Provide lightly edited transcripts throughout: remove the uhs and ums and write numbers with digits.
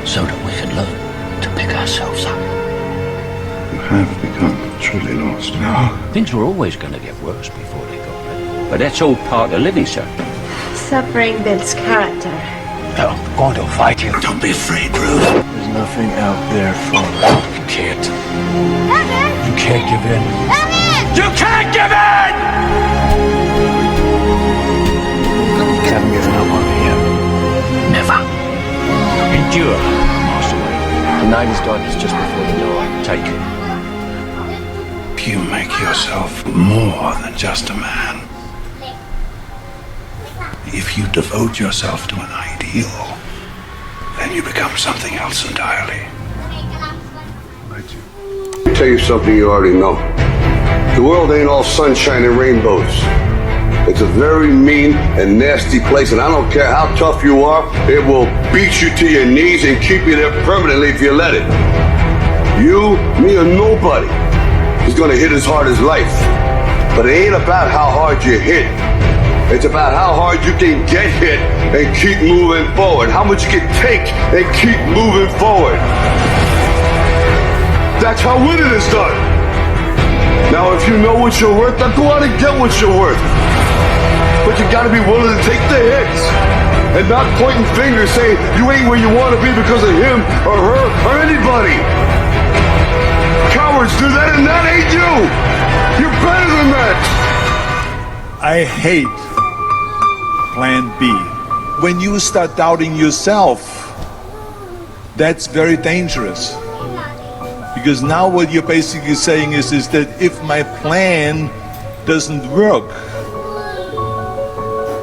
so that we can learn to pick ourselves up. You have become truly lost. No. Things were always going to get worse before they got better. But that's all part of living, sir. Suffering builds character. No, I'm going to fight you. Don't be afraid, Ruth. There's nothing out there for you. You can't. You can't give in. You can't give in! I haven't given up on me yet. Never. Endure, Master Wayne. The night is darkest just before the dawn. Take it. You make yourself more than just a man. If you devote yourself to an ideal, then you become something else entirely. I'll tell you something you already know. The world ain't all sunshine and rainbows. It's a very mean and nasty place, and I don't care how tough you are, it will beat you to your knees and keep you there permanently if you let it. You, me, or nobody is gonna hit as hard as life. But it ain't about how hard you hit. It's about how hard you can get hit and keep moving forward. How much you can take and keep moving forward. That's how winning is done. Now, if you know what you're worth, then go out and get what you're worth. But you gotta be willing to take the hits and not pointing fingers saying you ain't where you want to be because of him or her or anybody. Cowards do that, and that ain't you. You're better than that. I hate Plan B. When you start doubting yourself, that's very dangerous. Because now what you're basically saying is that if my plan doesn't work,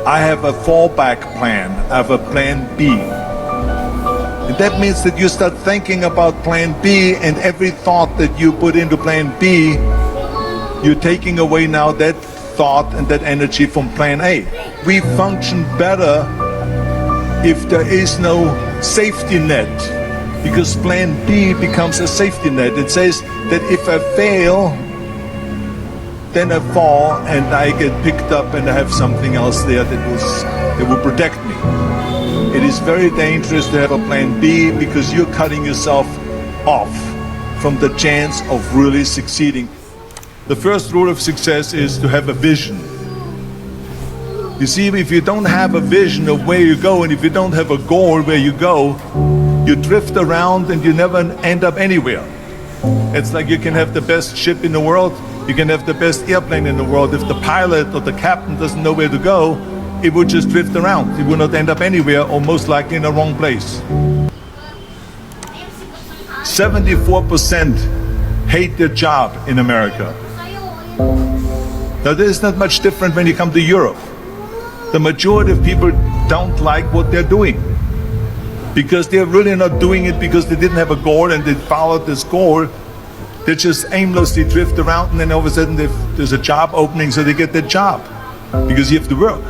I have a fallback plan. I have a Plan B. And that means that you start thinking about Plan B, and every thought that you put into Plan B, you're taking away now that thought and that energy from Plan A. We function better if there is no safety net, because Plan B becomes a safety net. It says that if I fail, then I fall and I get picked up and I have something else there that will protect me. It is very dangerous to have a Plan B because you're cutting yourself off from the chance of really succeeding. The first rule of success is to have a vision. You see, if you don't have a vision of where you go, and if you don't have a goal where you go, you drift around and you never end up anywhere. It's like you can have the best ship in the world, you can have the best airplane in the world. If the pilot or the captain doesn't know where to go, it will just drift around. It will not end up anywhere, or most likely in the wrong place. 74% hate their job in America. Now, there is not much different when you come to Europe. The majority of people don't like what they're doing because they're really not doing it because they didn't have a goal and they followed this goal. They just aimlessly drift around, and then all of a sudden there's a job opening, so they get that job because you have to work.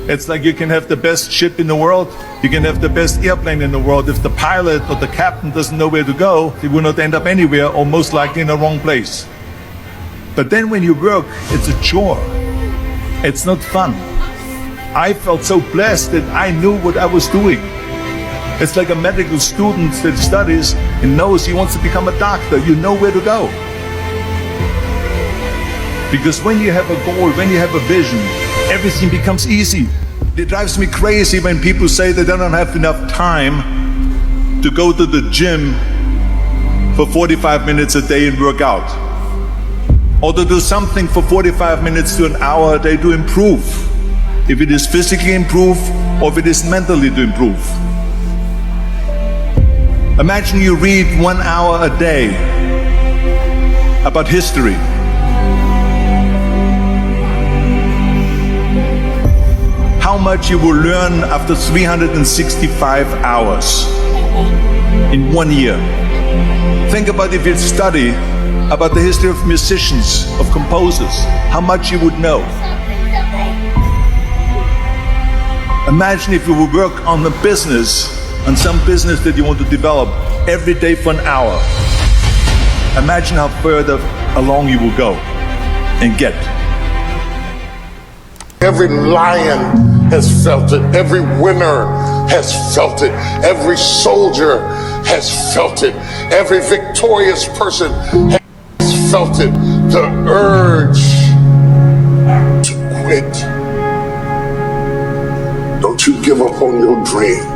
It's like you can have the best ship in the world, you can have the best airplane in the world. If the pilot or the captain doesn't know where to go, they will not end up anywhere, or most likely in the wrong place. But then when you work, it's a chore. It's not fun. I felt so blessed that I knew what I was doing. It's like a medical student that studies and knows he wants to become a doctor. You know where to go. Because when you have a goal, when you have a vision, everything becomes easy. It drives me crazy when people say they don't have enough time to go to the gym for 45 minutes a day and work out. Or to do something for 45 minutes to an hour a day to improve. If it is physically improve, or if it is mentally to improve. Imagine you read 1 hour a day about history. How much you will learn after 365 hours in 1 year. Think about if you study about the history of musicians, of composers, how much you would know. Imagine if you would work on a business, on some business that you want to develop every day for an hour. Imagine how further along you will go and get. Every lion has felt it. Every winner has felt it. Every soldier has felt it. Every victorious person has felt it. The urge to quit. Don't you give up on your dream.